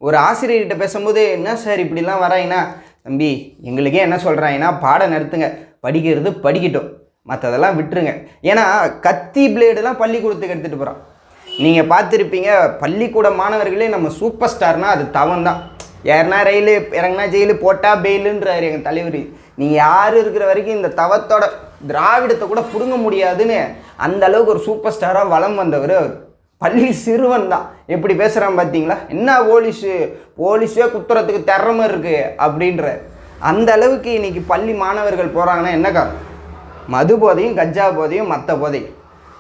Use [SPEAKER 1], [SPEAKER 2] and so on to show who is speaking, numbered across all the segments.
[SPEAKER 1] ஒரு ஆசிரியர்கிட்ட பேசும்போது, என்ன சார் இப்படிலாம் வராங்கன்னா, தம்பி எங்களுக்கே என்ன சொல்கிறாங்கன்னா பாடம் நிறுத்துங்க, படிக்கிறது படிக்கட்டும், மற்றதெல்லாம் விட்டுருங்க. ஏன்னா கத்தி பிளேடுலாம் பள்ளிக்கூடத்துக்கு எடுத்துகிட்டு போகிறான். நீங்கள் பார்த்துருப்பீங்க, பள்ளிக்கூட மாணவர்களே நம்ம சூப்பர் ஸ்டார்னால் அது தவன் தான். யாருனா ரயிலு இறங்கினா ஜெயிலு போட்டால் பெயிலுன்றாரு எங்கள் தலைவர். நீங்கள் யார் இருக்கிற வரைக்கும் இந்த தவத்தோட திராவிடத்தை கூட பிடுங்க முடியாதுன்னு அந்த அளவுக்கு ஒரு சூப்பர் ஸ்டாராக வலம் வந்தவர் அவர். பள்ளி சிறுவன் தான். எப்படி பேசுகிறான் பார்த்தீங்களா? என்ன போலீஸே குத்துறதுக்கு திறமை இருக்குது அப்படின்ற அந்த அளவுக்கு இன்றைக்கி பள்ளி மாணவர்கள் போகிறாங்கன்னா என்ன காரணம்? மது போதையும் கஞ்சா போதையும் மற்ற போதையும்.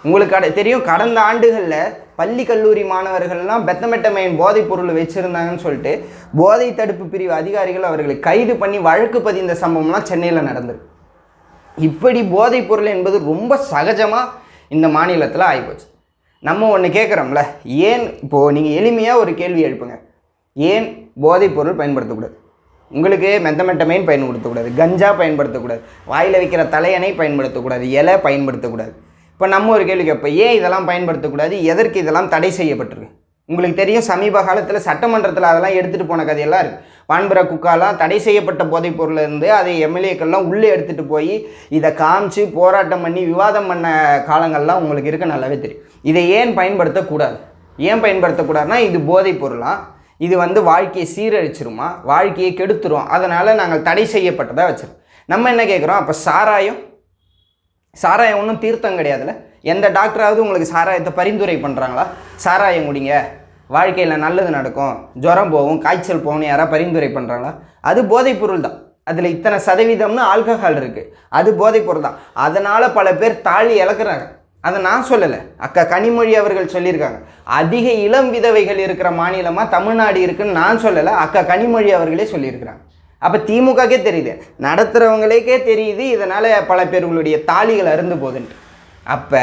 [SPEAKER 1] உங்களுக்கு தெரியும், கடந்த ஆண்டுகளில் பள்ளி கல்லூரி மாணவர்கள்லாம் பெத்தமெட்டமைன் போதைப் பொருள் வச்சுருந்தாங்கன்னு சொல்லிட்டு போதை தடுப்பு பிரிவு அதிகாரிகள் அவர்களை கைது பண்ணி வழக்கு பதிந்த சம்பவம்லாம் சென்னையில் நடந்தது. இப்படி போதைப் பொருள் என்பது ரொம்ப சகஜமாக இந்த மாநிலத்தில் ஆகிப்போச்சு. நம்ம ஒன்று கேட்குறோம்ல, ஏன் இப்போது நீங்கள் எளிமையாக ஒரு கேள்வி எழுப்புங்க, ஏன் போதைப் பொருள் பயன்படுத்தக்கூடாது? உங்களுக்கு மெத்தமெட்டமைன் பயன்படுத்தக்கூடாது, கஞ்சா பயன்படுத்தக்கூடாது, வாயில் வைக்கிற தலையணை பயன்படுத்தக்கூடாது, இலை பயன்படுத்தக்கூடாது. இப்போ நம்ம ஒரு கேள்வி கேட்போம், ஏன் இதெல்லாம் பயன்படுத்தக்கூடாது, எதற்கு இதெல்லாம் தடை செய்யப்பட்டிருக்கு? உங்களுக்கு தெரியும், சமீப காலத்தில் சட்டமன்றத்தில் அதெல்லாம் எடுத்துகிட்டு போன கதையெல்லாம் இருக்குது. பான்பரா குக்காலாம் தடை செய்யப்பட்ட போதைப் பொருள் இருந்து அதை எம்எல்ஏக்கள்லாம் உள்ளே எடுத்துகிட்டு போய் இதை காமிச்சு போராட்டம் பண்ணி விவாதம் பண்ண காலங்கள்லாம் உங்களுக்கு இருக்க நல்லாவே தெரியும். இதை ஏன் பயன்படுத்தக்கூடாது? ஏன் பயன்படுத்தக்கூடாதுன்னா, இது போதைப் பொருளாக, இது வாழ்க்கையை சீரழிச்சிருமா, வாழ்க்கையை கெடுத்துரும், அதனால் நாங்கள் தடை செய்யப்பட்டதாக வச்சுருக்கோம். நம்ம என்ன கேட்குறோம், அப்போ சாராயம் ஒன்றும் தீர்த்தம் கிடையாதுல்ல? எந்த டாக்டராவது உங்களுக்கு சாராயத்தை பரிந்துரை பண்ணுறாங்களா? சாராயம் குடிங்க, வாழ்க்கையில் நல்லது நடக்கும், ஜுரம் போகும், காய்ச்சல் போகணும் யாராவது பரிந்துரை பண்ணுறாங்களா? அது போதைப் பொருள் தான். அதில் இத்தனை சதவீதம்னு ஆல்கஹால் இருக்குது, அது போதைப் பொருள் தான். அதனால் பல பேர் தாலி இழக்கிறாங்க. அதை நான் சொல்லலை, அக்கா கனிமொழி அவர்கள் சொல்லியிருக்காங்க. அதிக இளம் விதவைகள் இருக்கிற மாநிலமாக தமிழ்நாடு இருக்குன்னு நான் சொல்லலை, அக்கா கனிமொழி அவர்களே சொல்லியிருக்கிறாங்க. அப்போ திமுகக்கே தெரியுது, நடத்துகிறவங்களுக்கே தெரியுது இதனால் பல பேர்களுடைய தாலிகள் அருந்து போகுதுன்ட்டு. அப்போ